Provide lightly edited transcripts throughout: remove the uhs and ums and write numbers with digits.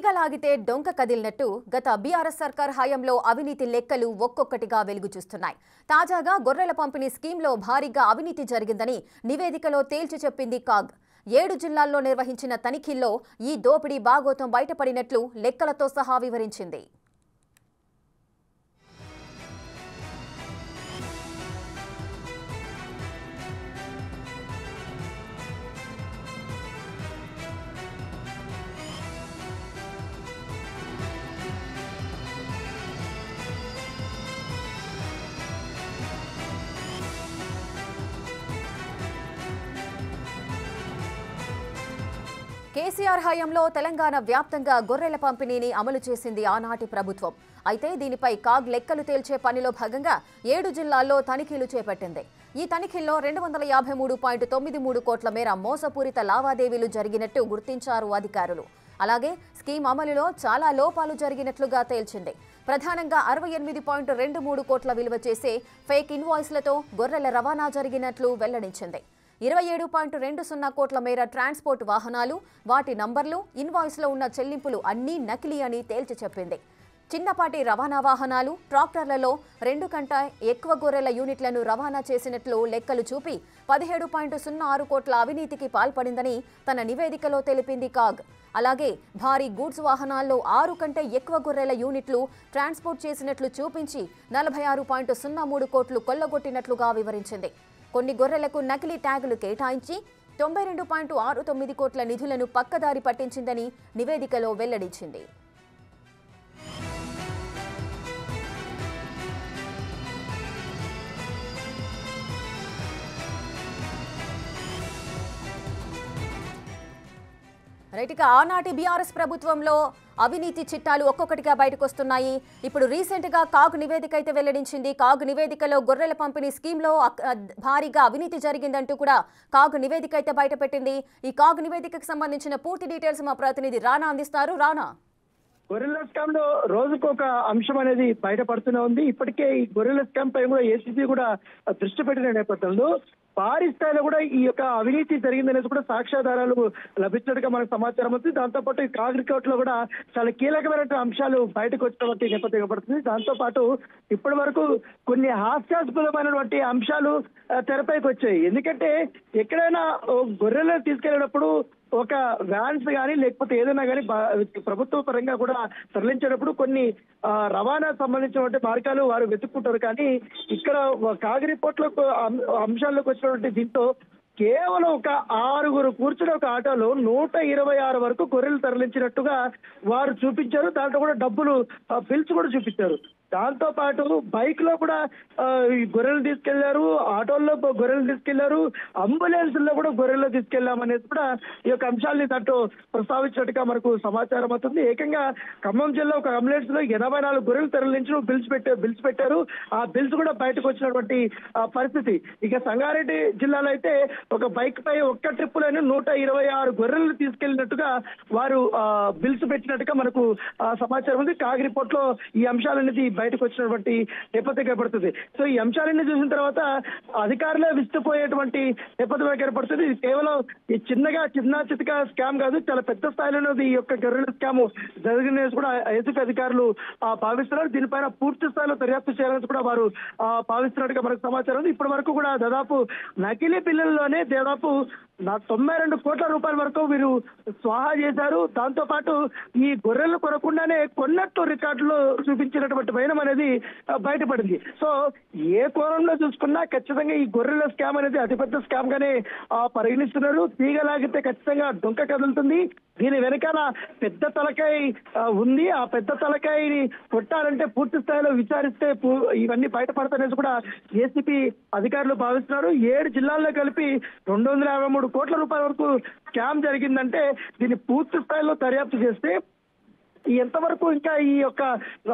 తీగలాగితే డొంక కదిలినట్టు గత బీఆర్ఎస్ సర్కార్ హయాంలో అవినీతి లెక్కలు ఒక్కొక్కటిగా వెలుగు చూస్తున్నాయి. తాజాగా గొర్రెల పంపిణీ స్కీమ్లో భారీగా అవినీతి జరిగిందని నివేదికలో తేల్చి చెప్పింది కాగ్. 7 జిల్లాల్లో నిర్వహించిన తనిఖీల్లో ఈ దోపిడీ బాగోతం బయటపడినట్లు లెక్కలతో సహా వివరించింది. కేసీఆర్ హయాంలో తెలంగాణ వ్యాప్తంగా గొర్రెల పంపిణీని అమలు చేసింది ఆనాటి ప్రభుత్వం. అయితే దీనిపై కాగ్ లెక్కలు తేల్చే పనిలో భాగంగా 7 జిల్లాల్లో తనిఖీలు చేపట్టింది. ఈ తనిఖీల్లో 253.93 కోట్ల మేర మోసపూరిత లావాదేవీలు జరిగినట్టు గుర్తించారు అధికారులు. అలాగే స్కీమ్ అమలులో చాలా లోపాలు జరిగినట్లుగా తేల్చింది. ప్రధానంగా 68.23 కోట్ల విలువ చేసే ఫేక్ ఇన్వాయిస్లతో గొర్రెల రవాణా జరిగినట్లు వెల్లడించింది. 27.20 కోట్ల మేర ట్రాన్స్పోర్ట్ వాహనాలు, వాటి నంబర్లు, ఇన్వాయిస్లో ఉన్న చెల్లింపులు అన్నీ నకిలీ అని తేల్చి చెప్పింది. చిన్నపాటి రవాణా వాహనాలు, ట్రాక్టర్లలో 2 కంటే ఎక్కువ గొర్రెల యూనిట్లను రవాణా చేసినట్లు లెక్కలు చూపి 17.06 కోట్ల అవినీతికి పాల్పడిందని తన నివేదికలో తెలిపింది కాగ్. అలాగే భారీ గూడ్స్ వాహనాల్లో 6 కంటే ఎక్కువ గొర్రెల యూనిట్లు ట్రాన్స్పోర్ట్ చేసినట్లు చూపించి 46.03 కోట్లు కొల్లగొట్టినట్లుగా వివరించింది. కొన్ని గొర్రెలకు నకిలీ ట్యాగులు కేటాయించి 92.69 కోట్ల నిధులను పక్కదారి పట్టించిందని నివేదికలో వెల్లడించింది. రైట్గా ఆనాటి బీఆర్ఎస్ ప్రభుత్వంలో అవినీతి చిట్టాలు ఒక్కొక్కటిగా బయటకు వస్తున్నాయి. ఇప్పుడు రీసెంట్గా కాగ్ నివేదిక అయితే వెల్లడించింది. కాగ్ నివేదికలో గొర్రెల పంపిణీ స్కీమ్లో భారీగా అవినీతి జరిగిందంటూ కూడా కాగ్ నివేదిక అయితే బయటపెట్టింది. ఈ కాగ్ నివేదికకు సంబంధించిన పూర్తి డీటెయిల్స్ మా ప్రతినిధి రానా అందిస్తారు. రానా, గొర్రెల స్కామ్ లో రోజుకు ఒక అంశం అనేది బయటపడుతూనే ఉంది. ఇప్పటికే ఈ గొర్రెల స్కామ్ పై కూడా ఏసీబీ కూడా దృష్టి పెట్టిన నేపథ్యంలో భారీ స్థాయిలో కూడా ఈ యొక్క అవినీతి జరిగిందనేది కూడా సాక్ష్యాధారాలు లభించినట్టుగా మనకు సమాచారం ఉంది. దాంతోపాటు ఈ కాగ్ రిపోర్ట్ లో కూడా చాలా కీలకమైన అంశాలు బయటకు వచ్చినటువంటి నేపథ్యం పడుతుంది. దాంతో పాటు ఇప్పటి వరకు కొన్ని హాస్యాస్పదమైనటువంటి అంశాలు తెరపైకి వచ్చాయి. ఎందుకంటే ఎక్కడైనా గొర్రెలను తీసుకెళ్ళినప్పుడు ఒక వ్యాన్స్ కానీ లేకపోతే ఏదైనా కానీ ప్రభుత్వ పరంగా కూడా తరలించేటప్పుడు కొన్ని రవాణా సంబంధించినటువంటి మార్గాలు వారు వెతుక్కుంటారు. కానీ ఇక్కడ కాగ్ రిపోర్ట్ లో అంశాల్లోకి వచ్చినటువంటి దీంతో కేవలం ఒక 6 కూర్చుని ఒక ఆటోలో 126 వరకు గొర్రెలు తరలించినట్టుగా వారు చూపించారు. దాంట్లో కూడా డబ్బులు బిల్స్ కూడా చూపించారు. దాంతో పాటు బైక్ లో కూడా ఈ గొర్రెలు తీసుకెళ్లారు, ఆటోల్లో గొర్రెలు తీసుకెళ్లారు, అంబులెన్స్ లో కూడా గొర్రెలు తీసుకెళ్లామనేది కూడా ఈ యొక్క అంశాలని దాంట్లో ప్రస్తావించినట్టుగా మనకు సమాచారం అవుతుంది. ఏకంగా ఖమ్మం జిల్లా ఒక అంబులెన్స్ లో 84 గొర్రెలు తరలించడం బిల్స్ పెట్టారు. ఆ బిల్స్ కూడా బయటకు వచ్చినటువంటి పరిస్థితి. ఇక సంగారెడ్డి జిల్లాలో అయితే ఒక బైక్ పై ఒక్క ట్రిప్ లోనే 126 గొర్రెలు తీసుకెళ్లినట్టుగా వారు బిల్స్ పెట్టినట్టుగా మనకు సమాచారం ఉంది. కాగ్ రిపోర్ట్ లో ఈ అంశాలనేది బయటకు వచ్చినటువంటి నేపథ్యం ఏర్పడుతుంది. సో ఈ అంశాలన్నీ చూసిన తర్వాత అధికారులే విస్తుపోయేటువంటి నేపథ్యం ఏర్పడుతుంది. ఇది కేవలం ఈ చిన్న చితక స్కామ్ కాదు, చాలా పెద్ద స్థాయిలో ఈ యొక్క గొర్రెల స్కామ్ జరిగినది కూడా ఏసీబీ అధికారులు భావిస్తున్నారు. దీనిపైన పూర్తి స్థాయిలో దర్యాప్తు చేయాలని కూడా వారు భావిస్తున్నట్టుగా మనకు సమాచారం ఉంది. ఇప్పటి వరకు కూడా దాదాపు నకిలీ బిల్లుల్లోనే దాదాపు 92 కోట్ల రూపాయల వరకు వీరు స్వాహా చేశారు. దాంతో పాటు ఈ గొర్రెలు కొనకుండానే కొన్నట్టు రికార్డులో చూపించినటువంటి వైనం అనేది బయటపడింది. సో ఏ కోణంలో చూసుకున్నా ఖచ్చితంగా ఈ గొర్రెల స్కామ్ అనేది అతిపెద్ద స్కామ్ గానే పరిగణిస్తున్నారు. తీగలాగితే ఖచ్చితంగా డొంక కదులుతుంది. దీని వెనకాల పెద్ద తలకాయ ఉంది. ఆ పెద్ద తలకాయని కొట్టాలంటే పూర్తి స్థాయిలో విచారిస్తే ఇవన్నీ బయటపడతాయనేది కూడా ఏసీబీ అధికారులు భావిస్తున్నారు. 7 జిల్లాల్లో కలిపి 253 కోట్ల రూపాయల వరకు స్కామ్ జరిగిందంటే దీన్ని పూర్తి స్థాయిలో దర్యాప్తు చేస్తే ఎంతవరకు ఇంకా ఈ యొక్క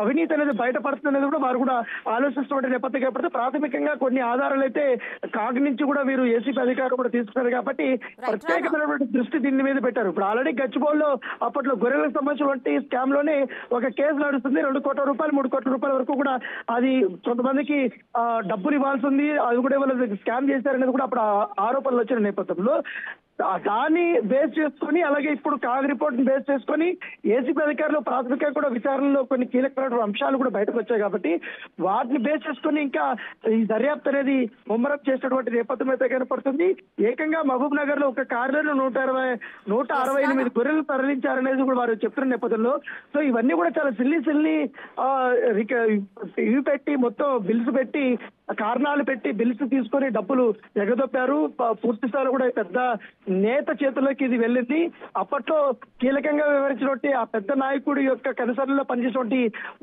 అవినీతి అనేది బయటపడుతుంది కూడా వారు కూడా ఆలోచిస్తున్న నేపథ్యం ఏర్పడితే ప్రాథమికంగా కొన్ని ఆధారాలు అయితే కాగ్ నుంచి కూడా వీరు ఏసీబీ అధికారులు కూడా తీసుకున్నారు. కాబట్టి ప్రత్యేకమైనటువంటి దృష్టి దీని మీద పెట్టారు. ఇప్పుడు ఆల్రెడీ గచ్చిబౌలిలో అప్పట్లో గొర్రెలకు సంబంధించినటువంటి స్కామ్ లోనే ఒక కేసు నడుస్తుంది. 2 కోట్ల రూపాయలు 3 కోట్ల రూపాయల వరకు కూడా అది కొంతమందికి డబ్బులు ఇవ్వాల్సి ఉంది. అది కూడా స్కామ్ చేశారనేది కూడా అప్పుడు ఆరోపణలు వచ్చిన నేపథ్యంలో దాన్ని బేస్ చేసుకొని అలాగే ఇప్పుడు కాగ్ రిపోర్ట్ ని బేస్ చేసుకొని ఏసీబీ అధికారులు ప్రాథమికంగా కూడా విచారణలో కొన్ని కీలకమైన అంశాలు కూడా బయటకు వచ్చాయి కాబట్టి వాటిని బేస్ చేసుకొని ఇంకా ఈ దర్యాప్తు అనేది ముమ్మరం చేసినటువంటి నేపథ్యం అయితే కనపడుతుంది. ఏకంగా మహబూబ్ నగర్ లో ఒక కారులో 168 గొర్రెలు తరలించారనేది కూడా వారు చెప్తున్న నేపథ్యంలో సో ఇవన్నీ కూడా చాలా సిల్లి ఇవి పెట్టి మొత్తం బిల్స్ పెట్టి కారణాలు పెట్టి బిల్స్ తీసుకొని డబ్బులు ఎగదొప్పారు. పూర్తి స్థాయిలో కూడా పెద్ద నేత చేతుల్లోకి ఇది వెళ్ళింది. అప్పట్లో కీలకంగా వివరించినటువంటి ఆ పెద్ద నాయకుడి యొక్క కనసరణలో పనిచేసినటువంటి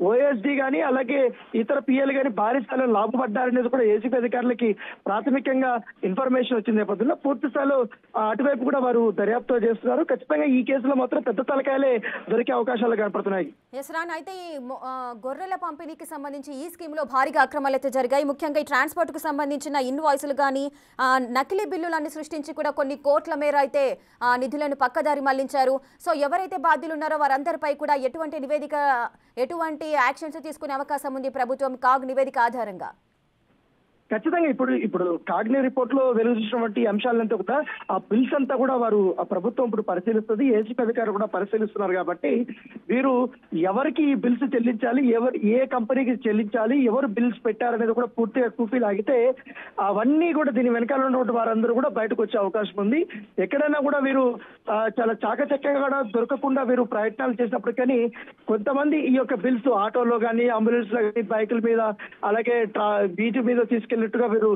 ఓఎస్డీ గానీ అలాగే ఇతర పిఎల్ గానీ భారీ స్థాయిలో లాభపడ్డారనేది కూడా ఏసీబీ అధికారులకి ప్రాథమికంగా ఇన్ఫర్మేషన్ వచ్చిన నేపథ్యంలో పూర్తి స్థాయిలో అటువైపు కూడా వారు దర్యాప్తు చేస్తున్నారు. ఖచ్చితంగా ఈ కేసులో మాత్రం పెద్ద తలకాయలే దొరికే అవకాశాలు కనపడుతున్నాయి. అయితే ఈ గొర్రెల పంపిణీకి సంబంధించి ఈ స్కీమ్ లో భారీగా అక్రమాలు అయితే జరిగాయి. ముఖ్యంగా ఈ ట్రాన్స్పోర్ట్ కు సంబంధించిన ఇన్వాయిస్లు కానీ నకిలీ బిల్లులన్నీ సృష్టించి కూడా కొన్ని కోట్ల మేర అయితే నిధులను పక్కదారి మళ్లించారు. సో ఎవరైతే బాధ్యులు ఉన్నారో వారందరిపై కూడా ఎటువంటి యాక్షన్స్ తీసుకునే అవకాశం ఉంది ప్రభుత్వం కాగ్ నివేదిక ఆధారంగా? ఖచ్చితంగా ఇప్పుడు కాగ్ని రిపోర్ట్ లో వెలువచ్చినటువంటి అంశాలంతా కూడా ఆ బిల్స్ అంతా కూడా వారు ఆ ప్రభుత్వం ఇప్పుడు పరిశీలిస్తుంది. ఏసీపీ అధికారులు కూడా పరిశీలిస్తున్నారు కాబట్టి వీరు ఎవరికి ఈ బిల్స్ చెల్లించాలి, ఏ కంపెనీకి చెల్లించాలి, ఎవరు బిల్స్ పెట్టారనేది కూడా పూర్తిగా కూపీ లాగితే అవన్నీ కూడా దీని వెనకాల ఉన్నటువంటి వారందరూ కూడా బయటకు వచ్చే అవకాశం ఉంది. ఎక్కడైనా కూడా వీరు చాలా చాకచక్యంగా కూడా దొరకకుండా వీరు ప్రయత్నాలు చేసినప్పుడు కానీ కొంతమంది ఈ యొక్క బిల్స్ ఆటోలో కానీ అంబులెన్స్ లో కానీ బైకుల మీద అలాగే బీటీ మీద తీసుకెళ్లినట్టుగా వీరు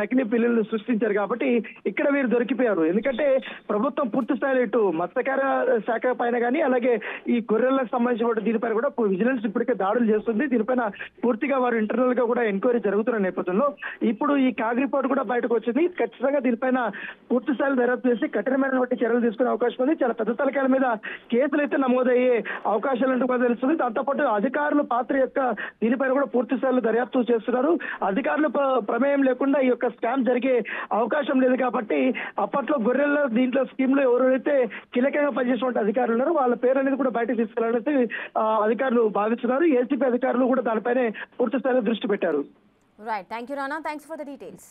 నకిలీ బిల్లులు సృష్టించారు కాబట్టి ఇక్కడ వీరు దొరికిపోయారు. ఎందుకంటే ప్రభుత్వం పూర్తి స్థాయిలో ఇటు మత్స్యకార శాఖ పైన కానీ అలాగే ఈ గొర్రెలకు సంబంధించిన దీనిపైన కూడా విజిలెన్స్ ఇప్పటికే దాడులు చేస్తుంది. దీనిపైన పూర్తిగా వారు ఇంటర్నల్ గా కూడా ఎంక్వైరీ జరుగుతున్న నేపథ్యంలో ఇప్పుడు ఈ కాగ్ రిపోర్ట్ కూడా బయటకు వచ్చింది. ఖచ్చితంగా దీనిపైన పూర్తి స్థాయిలో దర్యాప్తు చేసి కఠినమైనటువంటి చర్యలు తీసుకునే అవకాశం ఉంది. చాలా పెద్ద తలకాయల మీద కేసులు అయితే నమోదయ్యే అవకాశాలు అంటూ కూడా తెలుస్తుంది. దాంతోపాటు అధికారుల పాత్ర యొక్క దీనిపైన కూడా పూర్తి స్థాయిలో దర్యాప్తు చేస్తున్నారు. అధికారులు ప్రమేయం లేకుండా ఈ యొక్క స్కామ్ జరిగే అవకాశం లేదు కాబట్టి అప్పట్లో గొర్రెల దీంట్లో స్కీమ్ లో ఎవరైతే కీలకంగా పనిచేసినటువంటి అధికారులు ఉన్నారో వాళ్ళ పేరు అనేది కూడా బయటకు తీసుకెళ్లాలని అధికారులు భావిస్తున్నారు. ఏసీపీ అధికారులు కూడా దానిపైనే పూర్తి స్థాయిలో దృష్టి పెట్టారు. Right, thank you Rana, thanks for the details.